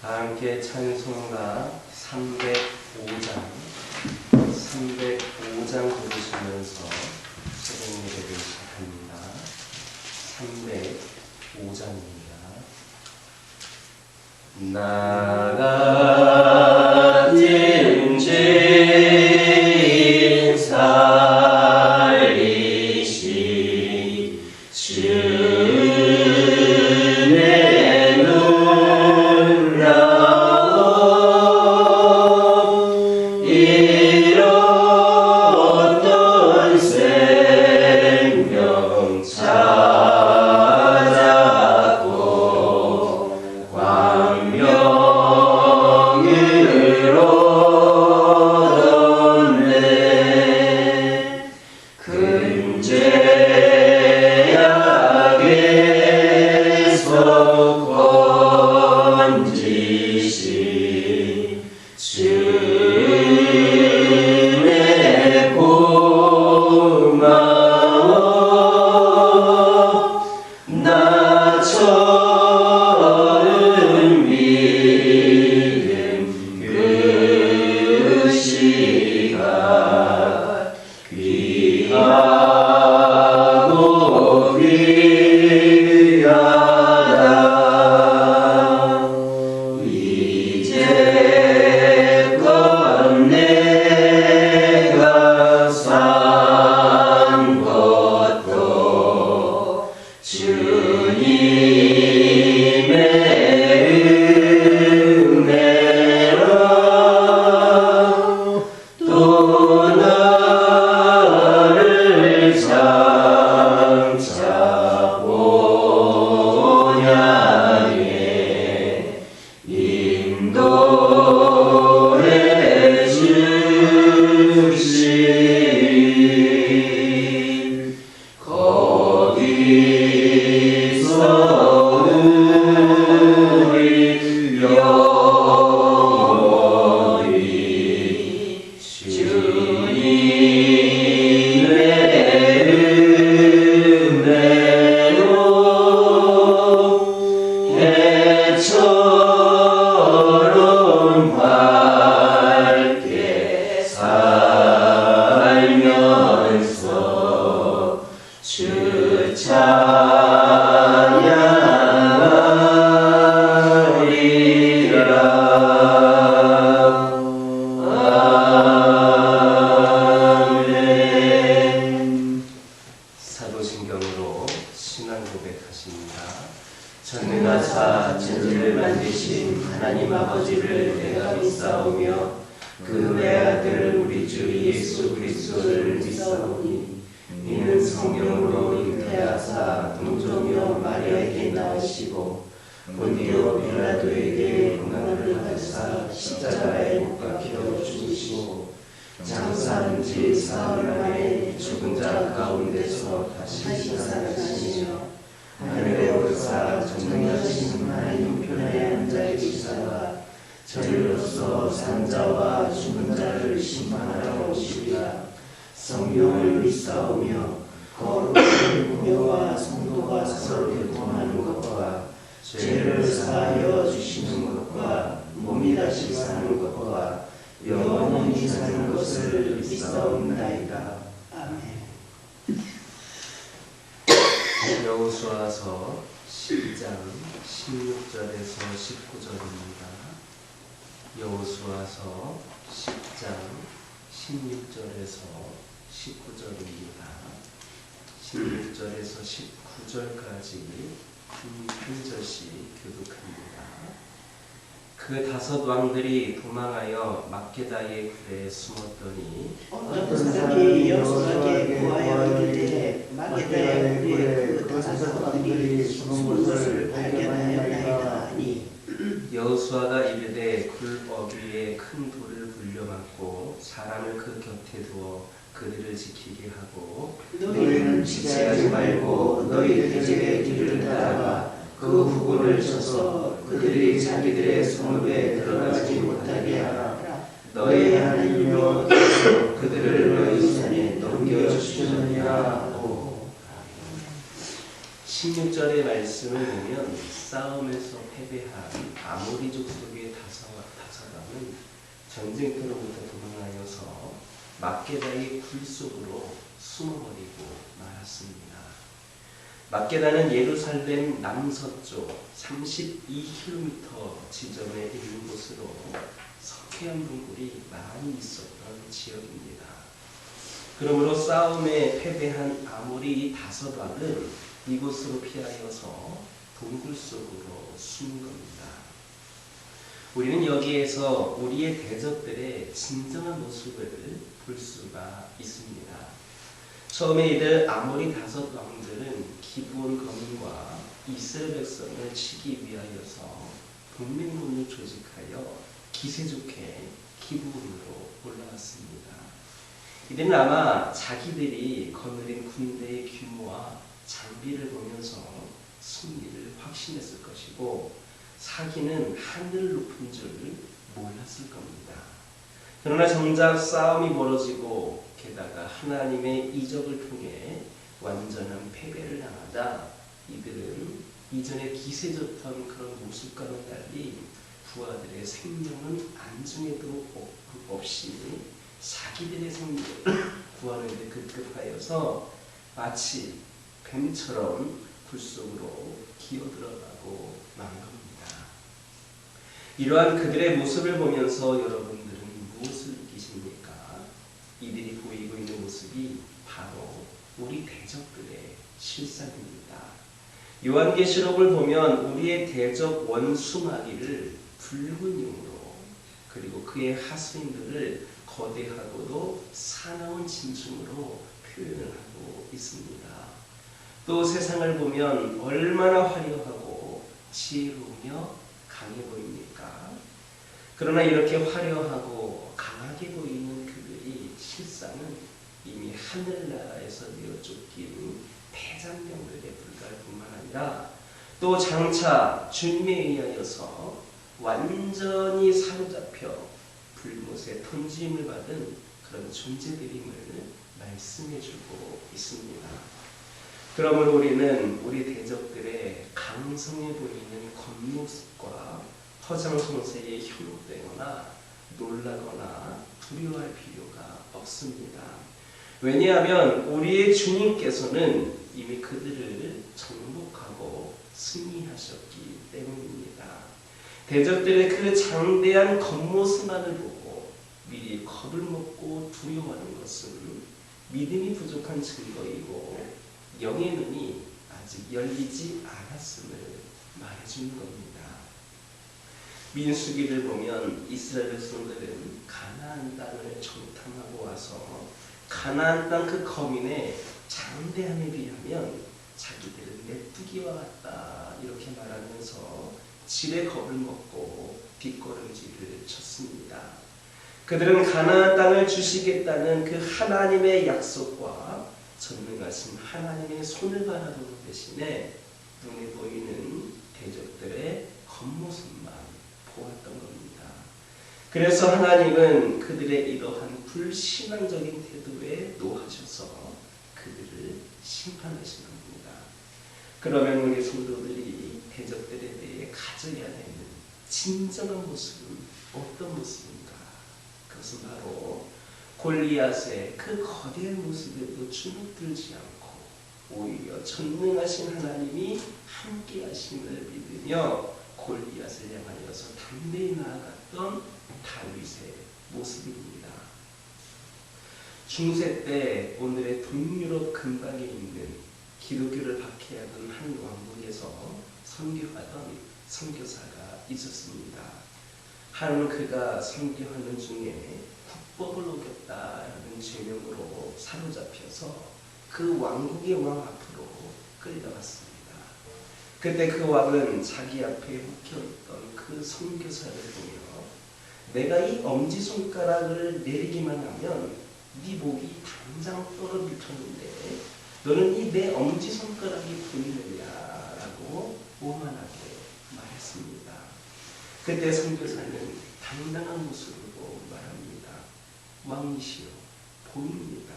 함께 찬송가 305장 부르시면서 새벽 예배를 시작합니다. 305장입니다. 나 같은 죄인 살리시 주의 놀라운 잃었던 생명 찾았고 광명을 얻었네. 큰 죄악에서 건지신 주의 고마워. 나 처음 믿은 그 시간 귀하고 귀하다. 이제껏 내가 산 것도 주님의 은혜로 또 나를 장차 본향에 인도해 주시. 거기서 우리 영원히 주님의 은혜로 해처럼 밝게 살면서 주 찬양하리라. 아멘. 사도신경으로 신앙 고백하십니다. 전능하사 천지를 만드신 하나님 아버지를 내가 믿사오며 그 외아들 우리 주 예수 그리스도를 믿사오니 이는 성령으로 잉태하사 동정녀 마리아에게 낳으시고 본디오 빌라도에게 고난을 받으사 십자가에 못 박혀 죽으시고 장사한 지 사흘 만에 죽은 자 가운데서 다시 살아나시며 하늘에 오르사 전능하신 하나님 편에 앉아 계시다가 저리로서 산자와 죽은 자를 심판하러 오시리라. 성령을 믿사오며 거룩한 공회와 성도가 서로 교통하는 것과 죄를 사하여 주시는 것과 몸이 다시 사는 것과 영원히 사는 것을 믿사옵나이다. 아멘. 여호수아서 10장 16절에서 19절입니다. 여호수아서 10장 16절에서 19절입니다. 16절에서 19절까지 한 절씩 교독합니다. 그 5 왕들이 도망하여 막게다의 굴에 숨었더니 어떤 사람이 여호수아에게 구하여 이르되 막게다의 굴에 그 5 왕들이 숨은 것을 발견하였나이다 하니 여호수아가 이르되 굴 어귀에 큰 돌을 굴려막고 사람을 그 곁에 두어 그들을 지키게 하고 너희는 지체하지 말고 너희 대적의 뒤를 따라가 그 후군을 쳐서 그들이 자기들의 성읍에 들어가지 못하게 하라. 너희 하나님이여 그들을 너희 손에 넘겨주시느냐 하고. 16절의 말씀을 보면 싸움에서 패배한 아모리 족속의 다사다는 전쟁터로부터 도망하여서 막게다의 굴 속으로 숨어버리고 말았습니다. 막게다는 예루살렘 남서쪽 32km 지점에 있는 곳으로 석회암 동굴이 많이 있었던 지역입니다. 그러므로 싸움에 패배한 아모리 다섯왕은 이곳으로 피하여서 동굴 속으로 숨은 겁니다. 우리는 여기에서 우리의 대적들의 진정한 모습을 볼 수가 있습니다. 처음에 이들 아모리 다섯 왕들은 기브온 거민과 이스라엘 백성을 치기 위하여서 동맹군을 조직하여 기세 좋게 기브온으로 올라왔습니다. 이들은 아마 자기들이 거느린 군대의 규모와 장비를 보면서 승리를 확신했을 것이고 사기는 하늘 높은 줄 몰랐을 겁니다. 그러나 정작 싸움이 벌어지고 게다가 하나님의 이적을 통해 완전한 패배를 당하자 이들은 이전에 기세 좋던 그런 모습과는 달리 부하들의 생명은 안중에도 없이 자기들의 생명을 구하는 데 급급하여서 마치 뱀처럼 굴 속으로 기어들어가고 만 겁니다. 이러한 그들의 모습을 보면서 여러분들은 무엇을 느끼십니까? 이들이 보이고 있는 모습이 바로 우리 대적들의 실상입니다. 요한계시록을 보면 우리의 대적 원수 마귀를 붉은 용으로 그리고 그의 하수인들을 거대하고도 사나운 진중으로 표현을 하고 있습니다. 또 세상을 보면 얼마나 화려하고 지혜로우며 강해 보입니까? 그러나 이렇게 화려하고 강하게 보이는 그들이 실상은 이미 하늘나라에서 내어 쫓긴 패잔병들에 불과할 뿐만 아니라 또 장차 주님에 의하여서 완전히 사로잡혀 불못에 던짐을 받은 그런 존재들임을 말씀해주고 있습니다. 그러므로 우리는 우리 대적들의 강성해 보이는 겉모습과 허장성세에 현혹되거나 놀라거나 두려워할 필요가 없습니다. 왜냐하면 우리의 주님께서는 이미 그들을 정복하고 승리하셨기 때문입니다. 대적들의 그 장대한 겉모습만을 보고 미리 겁을 먹고 두려워하는 것은 믿음이 부족한 증거이고 영의 눈이 아직 열리지 않았음을 말해주는 겁니다. 민수기를 보면 이스라엘 백성들은 가나안 땅을 정탐하고 와서 가나안 땅 그 거민의 장대함에 비하면 자기들은 메뚜기와 같다 이렇게 말하면서 질의 겁을 먹고 뒷걸음질을 쳤습니다. 그들은 가나안 땅을 주시겠다는 그 하나님의 약속과 전능하신 하나님의 손을 바라보는 대신에 눈에 보이는 대적들의 겉모습만 보았던 겁니다. 그래서 하나님은 그들의 이러한 불신앙적인 태도에 노하셔서 그들을 심판하신 겁니다. 그러면 우리 성도들이 대적들에 대해 가져야 하는 진정한 모습은 어떤 모습인가? 그것은 바로 골리앗의 그 거대한 모습에도 주눅들지 않고 오히려 전능하신 하나님이 함께 하심을 믿으며 골리앗을 향하여서 담대히 나아갔던 다윗의 모습입니다. 중세 때 오늘의 동유럽 근방에 있는 기독교를 박해하던 한 왕국에서 선교하던 선교사가 있었습니다. 하루는 그가 선교하는 중에 국법을 어겼다라는 죄명으로 사로잡혀서 그 왕국의 왕 앞으로 끌려갔습니다. 그때 그 왕은 자기 앞에 묵혀있던 그 선교사를 보며 내가 이 엄지손가락을 내리기만 하면 네 목이 당장 떨어질 터인데 너는 이 내 엄지손가락이 보이느냐라고 오만하게 말했습니다. 그때 선교사는 당당한 모습으로 말합니다. 왕이시여 보입니다.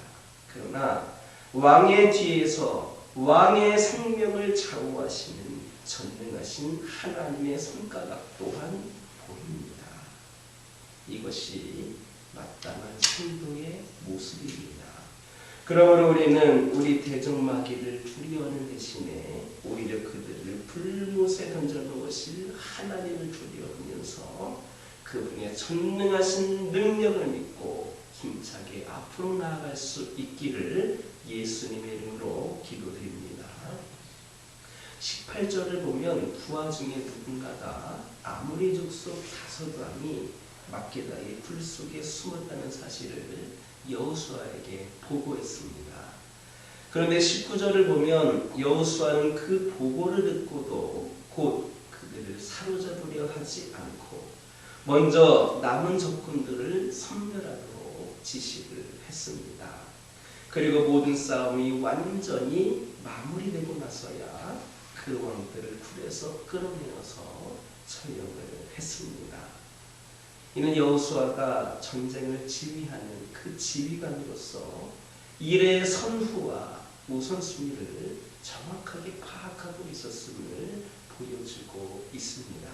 그러나 왕의 뒤에서 왕의 생명을 좌우하시는 전능하신 하나님의 손가락 또한 보입니다. 이것이 마땅한 성도의 모습입니다. 그러므로 우리는 우리 대적마귀를 두려워하는 대신에 오히려 그들을 불못에 던져놓으실 하나님을 두려워하면서 그분의 전능하신 능력을 믿고 힘차게 앞으로 나아갈 수 있기를 예수님의 이름으로 기도드립니다. 18절을 보면 부하 중에 누군가가 아모리 족속 5왕이 막게다의 불 속에 숨었다는 사실을 여호수아에게 보고했습니다. 그런데 19절을 보면 여호수아는 그 보고를 듣고도 곧 그들을 사로잡으려 하지 않고 먼저 남은 적군들을 섬멸하도록 지시를 했습니다. 그리고 모든 싸움이 완전히 마무리되고 나서야 그 왕들을 굴에서 끌어내어서 처형을 했습니다. 이는 여호수아가 전쟁을 지휘하는 그 지휘관으로서 일의 선후와 우선순위를 정확하게 파악하고 있었음을 보여주고 있습니다.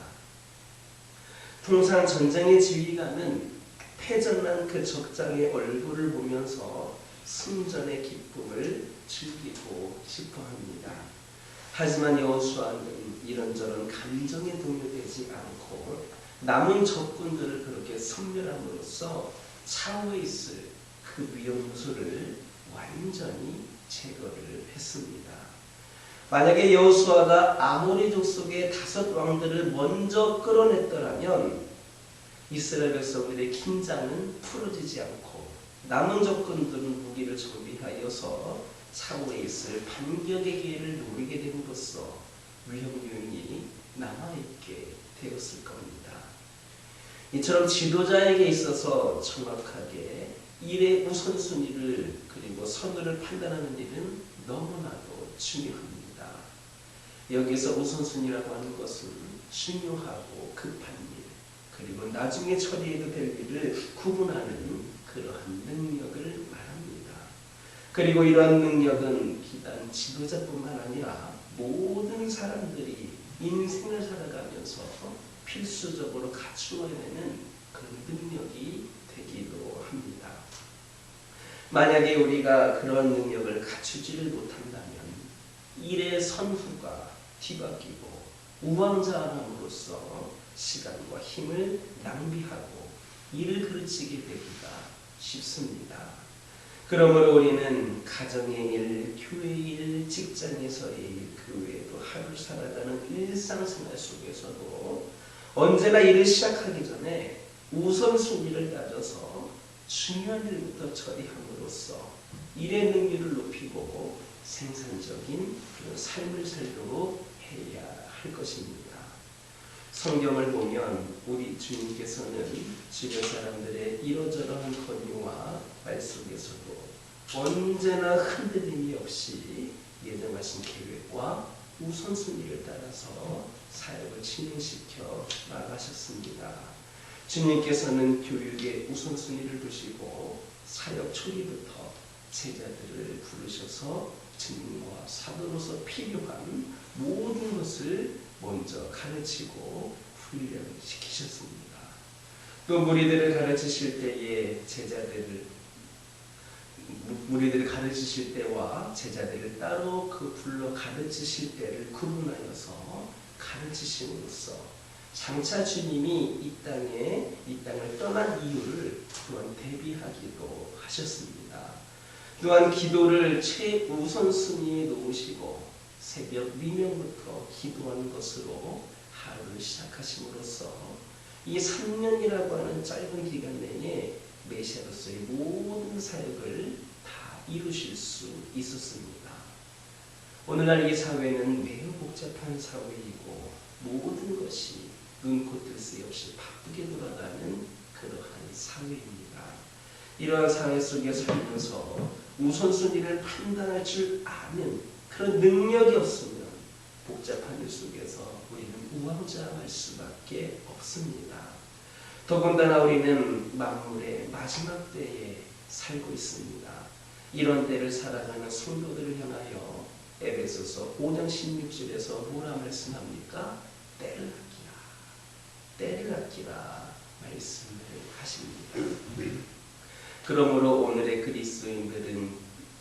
통상 전쟁의 지휘관은 패전한 그 적장의 얼굴을 보면서 승전의 기쁨을 즐기고 싶어합니다. 하지만 여호수아는 이런저런 감정에 동요되지 않고 남은 적군들을 그렇게 섬멸함으로써 차후에 있을 그 위험 요소를 완전히 제거를 했습니다. 만약에 여호수아가 아모리 족속의 5 왕들을 먼저 끌어냈더라면 이스라엘 백성들의 긴장은 풀어지지 않고 남은 적군들은 무기를 정비하여서 차후에 있을 반격의 기회를 노리게 됨으로써 위험 요인이 남아있게 되었을 겁니다. 이처럼 지도자에게 있어서 정확하게 일의 우선순위를 그리고 선두를 판단하는 일은 너무나도 중요합니다. 여기서 우선순위라고 하는 것은 중요하고 급한 일 그리고 나중에 처리해도 될 일을 구분하는 그러한 능력을 말합니다. 그리고 이러한 능력은 비단 지도자뿐만 아니라 모든 사람들이 인생을 살아가면서 필수적으로 갖추어야 되는 그런 능력이 되기도 합니다. 만약에 우리가 그런 능력을 갖추지를 못한다면 일의 선후가 뒤바뀌고 우왕좌왕함으로써 시간과 힘을 낭비하고 일을 그르치게 되기가 쉽습니다. 그러므로 우리는 가정의 일, 교회의 일, 직장에서의 일, 그 외에도 하루 살아가는 일상생활 속에서도 언제나 일을 시작하기 전에 우선순위를 따져서 중요한 일부터 처리함으로써 일의 능률을 높이고 생산적인 그런 삶을 살도록 해야 할 것입니다. 성경을 보면 우리 주님께서는 주변 사람들의 이러저러한 권유와 말 속에서도 언제나 흔들림이 없이 예정하신 계획과 우선순위를 따라서 사역을 진행시켜 나가셨습니다. 주님께서는 교육의 우선순위를 두시고 사역 초기부터 제자들을 부르셔서 주님과 사도로서 필요한 모든 것을 먼저 가르치고 훈련시키셨습니다. 또 무리들을 가르치실 때에 무리들을 가르치실 때와 제자들을 따로 그 불러 가르치실 때를 구분하여서 가르치심으로써 장차 주님이 이 땅을 떠난 이유를 또한 대비하기도 하셨습니다. 또한 기도를 최우선순위에 놓으시고 새벽 미명부터 기도하는 것으로 하루를 시작하심으로써 이 3년이라고 하는 짧은 기간 내에 메시아로서의 모든 사역을 다 이루실 수 있었습니다. 오늘날 이 사회는 매우 복잡한 사회이고 모든 것이 눈코 뜰 새 없이 바쁘게 돌아가는 그러한 사회입니다. 이러한 사회 속에 살면서 우선순위를 판단할 줄 아는 그런 능력이 없으면 복잡한 일 속에서 우리는 우왕좌왕할 수밖에 없습니다. 더군다나 우리는 만물의 마지막 때에 살고 있습니다. 이런 때를 살아가는 성도들을 향하여 에베소서 5장 16절에서 뭐라 말씀합니까? 때를 아끼라. 때를 아끼라 말씀을 하십니다. 그러므로 오늘의 그리스도인들은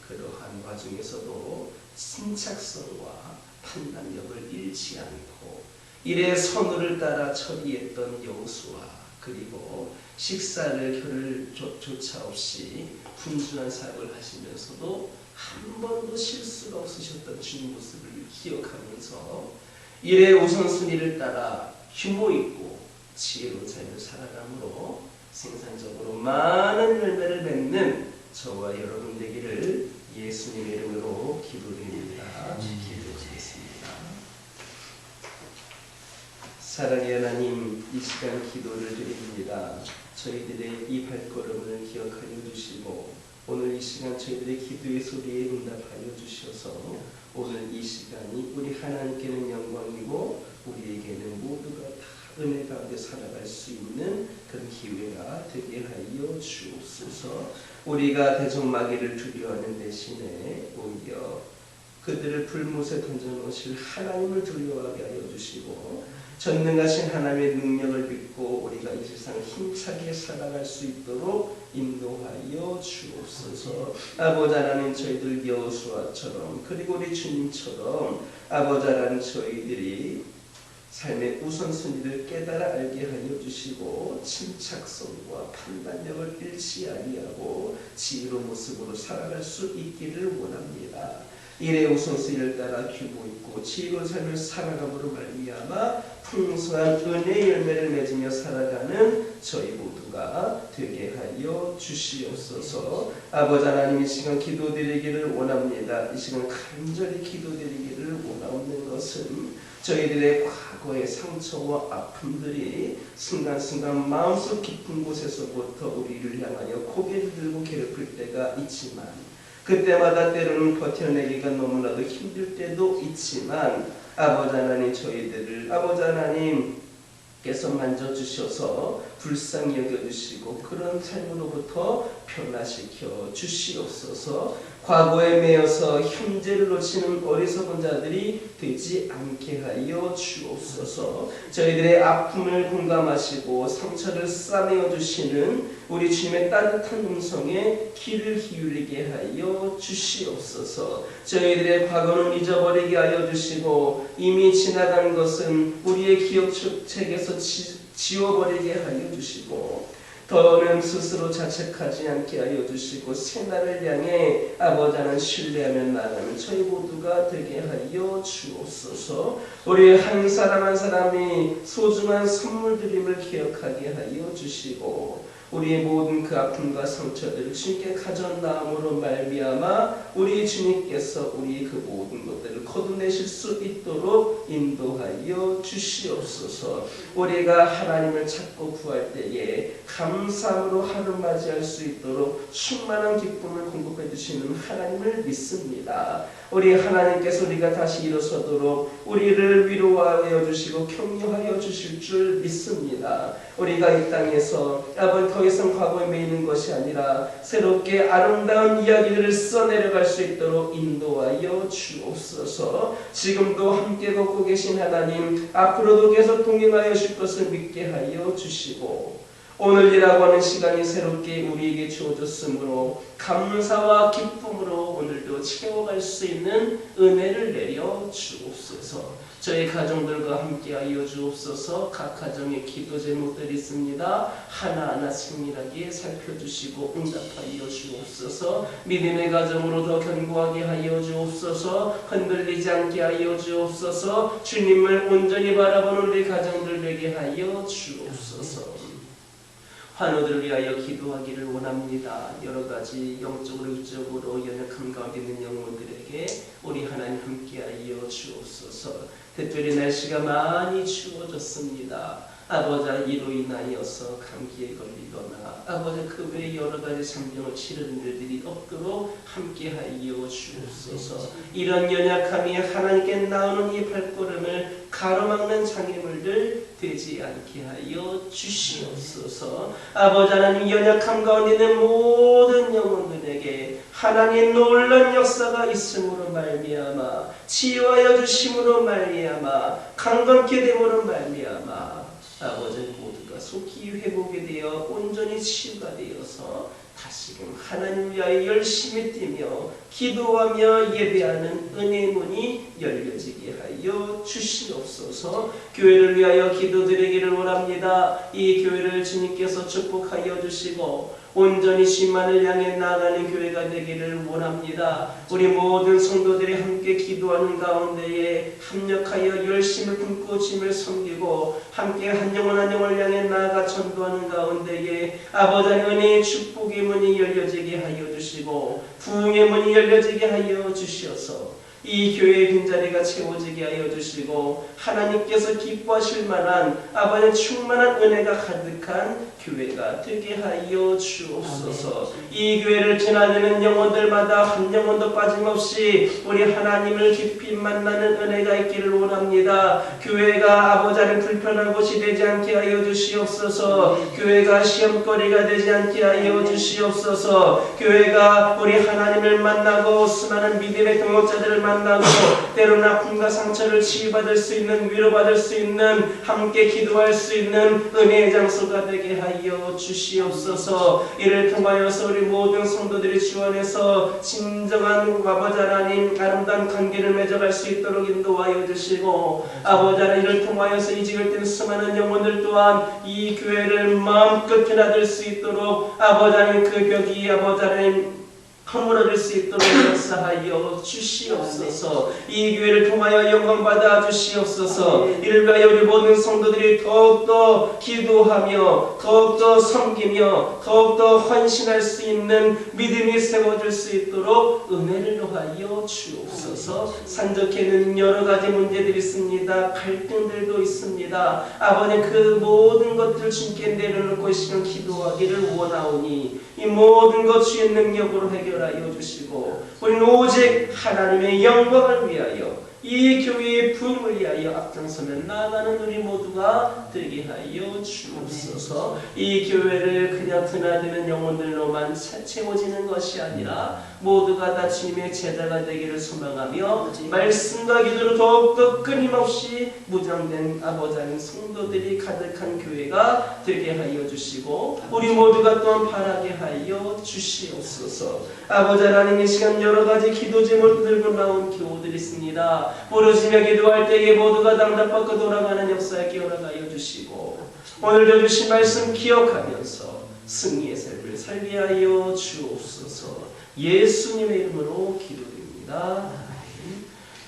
그러한 와중에서도 침착성과 판단력을 잃지 않고 일의 선우를 따라 처리했던 여호수아, 그리고 식사를 결을조차 없이 분주한 사역을 하시면서도 한 번도 실수가 없으셨던 주님 모습을 기억하면서 일의 우선순위를 따라 규모 있고 지혜로운 삶을 살아감으로 생산적으로 많은 열매를 맺는 저와 여러분 되기를 예수님의 이름으로 기도드립니다. 기도드리겠습니다. 사랑의 하나님, 이 시간 기도를 드립니다. 저희들의 이 발걸음을 기억하여 주시고 오늘 이 시간 저희들의 기도의 소리에 응답하여 주셔서 오늘 이 시간이 우리 하나님께는 영광이고 우리에게는 모두가 다 은혜 가운데 살아갈 수 있는 그런 기회가 되게 하여 주옵소서. 우리가 대적마귀를 두려워하는 대신에 오히려 그들을 불못에 던져놓으실 하나님을 두려워하게 하여 주시고 전능하신 하나님의 능력을 믿고 우리가 이 세상 힘차게 살아갈 수 있도록 인도하여 주옵소서. 아버지 하나님, 저희들 여호수아처럼 그리고 우리 주님처럼 아버지 하나님, 저희들이 삶의 우선순위를 깨달아 알게 하여 주시고 침착성과 판단력을 잃지 아니하고 지혜로운 모습으로 살아갈 수 있기를 원합니다. 일의 우선순위를 따라 규모 있고 지혜로운 삶을 살아감으로 말미암아 풍성한 은혜의 열매를 맺으며 살아가는 저희 모두가 되게 하여 주시옵소서. 아버지 하나님, 이 시간 기도드리기를 원합니다. 이 시간 간절히 기도드리기를 원하는 것은 저희들의 과거의 상처와 아픔들이 순간순간 마음속 깊은 곳에서부터 우리를 향하여 고개를 들고 괴롭힐 때가 있지만 그때마다 때로는 버텨내기가 너무나도 힘들 때도 있지만 아버지 하나님, 저희들을 아버지 하나님께서 만져주셔서 불쌍히 여겨주시고 그런 삶으로부터 변화시켜 주시옵소서. 과거에 매여서 현재를 놓치는 어리석은 자들이 되지 않게 하여 주옵소서. 저희들의 아픔을 공감하시고 상처를 싸매어 주시는 우리 주님의 따뜻한 음성에 귀를 기울이게 하여 주시옵소서. 저희들의 과거는 잊어버리게 하여 주시고 이미 지나간 것은 우리의 기억책에서 지워버리게 하여 주시고 더는 스스로 자책하지 않게 하여 주시고 새날을 향해 아버지 하나님 신뢰하며 나가는 저희 모두가 되게 하여 주옵소서. 우리 한 사람 한 사람이 소중한 선물드림을 기억하게 하여 주시고 우리의 모든 그 아픔과 상처들을 주님께 가져나옴으로 말미암아 우리 주님께서 우리 그 모든 것들을 거둬내실 수 있도록 인도하여 주시옵소서. 우리가 하나님을 찾고 구할 때에 감사함으로 하루 맞이할 수 있도록 충만한 기쁨을 공급해 주시는 하나님을 믿습니다. 우리 하나님께서 우리가 다시 일어서도록 우리를 위로하여 주시고 격려하여 주실 줄 믿습니다. 우리가 이 땅에서 아버지 더 이상 과거에 매이는 것이 아니라 새롭게 아름다운 이야기들을 써내려갈 수 있도록 인도하여 주옵소서. 지금도 함께 걷고 계신 하나님, 앞으로도 계속 동행하여 주실 것을 믿게 하여 주시고 오늘이라고 하는 시간이 새롭게 우리에게 주어졌으므로 감사와 기쁨으로 오늘도 채워갈 수 있는 은혜를 내려 주옵소서. 저희 가정들과 함께하여 주옵소서. 각 가정의 기도 제목들이 있습니다. 하나하나 세밀하게 살펴주시고 응답하여 주옵소서. 믿음의 가정으로 더 견고하게 하여 주옵소서. 흔들리지 않게 하여 주옵소서. 주님을 온전히 바라보는 우리 가정들 되게 하여 주옵소서. 환우들을 위하여 기도하기를 원합니다. 여러 가지 영적으로 육적으로 연약함 가운데 있는 영혼들에게 우리 하나님 함께하여 주옵소서. 특별히 날씨가 많이 추워졌습니다. 아버지 이로 인하여서 감기에 걸리거나 아버지 그 외에 여러 가지 장병을 치르는 일들이 없도록 함께하여 주옵소서. 이런 연약함이 하나님께 나오는 이 발걸음을 가로막는 장애물들 되지 않게 하여 주시옵소서. 아버지 하나님 연약함 가운데 있는 모든 영혼들에게 하나님의 놀라운 역사가 있음으로 말미암아 치유하여 주심으로 말미암아 강건케 됨으로 말미암아 아버지 모두가 속히 회복이 되어 온전히 치유가 되어서 다시금 하나님 위하여 열심히 뛰며 기도하며 예배하는 은혜의 문이 열려지게 하여 주시옵소서. 교회를 위하여 기도드리기를 원합니다. 이 교회를 주님께서 축복하여 주시고 온전히 신만을 향해 나아가는 교회가 되기를 원합니다. 우리 모든 성도들이 함께 기도하는 가운데에 합력하여 열심을 품고 주님을 섬기고 함께 한 영혼 한 영혼을 향해 나아가 전도하는 가운데에 아버지 은혜의 축복의 문이 열려지게 하여 주시고 부흥의 문이 열려지게 하여 주시어서 이 교회의 빈자리가 채워지게 하여 주시고 하나님께서 기뻐하실 만한 아버지 충만한 은혜가 가득한 교회가 되게 하여 주옵소서. 이 교회를 지나는 영혼들마다 한 영혼도 빠짐없이 우리 하나님을 깊이 만나는 은혜가 있기를 원합니다. 교회가 아버지 하나님 불편한 곳이 되지 않게 하여 주시옵소서. 교회가 시험거리가 되지 않게 하여 주시옵소서. 교회가 우리 하나님을 만나고 수많은 믿음의 동역자들을 만나고 때로는 아픔과 상처를 치유받을 수 있는 위로받을 수 있는 함께 기도할 수 있는 은혜의 장소가 되게 하여 주시옵소서. 이를 통하여서 우리 모든 성도들이 주 안에서 진정한 아버지 하나님 아름다운 관계를 맺어갈 수 있도록 인도하여 주시고 아버지 하나님 이를 통하여서 이 지ገል된 수많은 영혼들 또한 이 교회를 마음껏 드나들 수 있도록 아버지 하나님 그 벽이 아버지 하나님 허물어질 수 있도록 역사하여 주시옵소서. 이 교회를 통하여 영광 받아 주시옵소서. 이를 위하여 우리 모든 성도들이 더욱더 기도하며 더욱더 섬기며 더욱더 헌신할 수 있는 믿음이 세워질 수 있도록 은혜를 더하여 주옵소서. 산적해는 여러 가지 문제들이 있습니다. 갈등들도 있습니다. 아버지 그 모든 것들 주님께 내려놓고 지금 기도하기를 원하오니 이 모든 것 주의 능력으로 해결하여 주시고 우리는 오직 하나님의 영광을 위하여 이 교회의 부흥을 위하여 앞장서며 나아가는 우리 모두가 되게 하여 주옵소서. 이 교회를 그냥 드나드는 영혼들로만 채워지는 것이 아니라 모두가 다 주님의 제자가 되기를 소망하며 말씀과 기도로 더욱더 끊임없이 무장된 아버지 하나님 성도들이 가득한 교회가 되게 하여 주시고 우리 모두가 또한 바라게 하여 주시옵소서. 아버지 하나님 이 시간 여러 가지 기도 제목을 들고 나온 교우들이 있습니다. 부르짖으며 기도할 때에 모두가 당답받고 돌아가는 역사에 깨어나가여 주시고 오늘도 주신 말씀 기억하면서 승리의 삶을 살게 하여 주옵소서. 예수님의 이름으로 기도드립니다.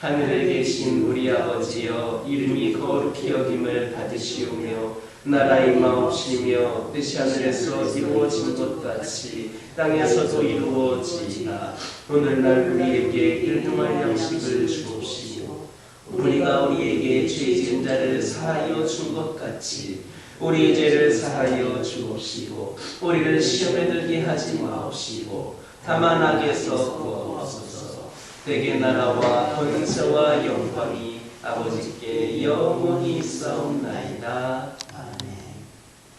하늘에 계신 우리 아버지여 이름이 거룩히 여김을 받으시오며 나라 임하옵시며 뜻이 하늘에서 이루어진 것 같이 땅에서도 이루어지이다. 오늘날 우리에게 일용할 양식을 주옵시고 우리가 우리에게 죄 지은 자를 사하여 준 것 같이 우리 죄를 사하여 주옵시고 우리를 시험에 들게 하지 마옵시고 다만 악에서 구하옵소서. 대개 나라와 권세와 영광이 아버지께 영원히 있사옵나이다.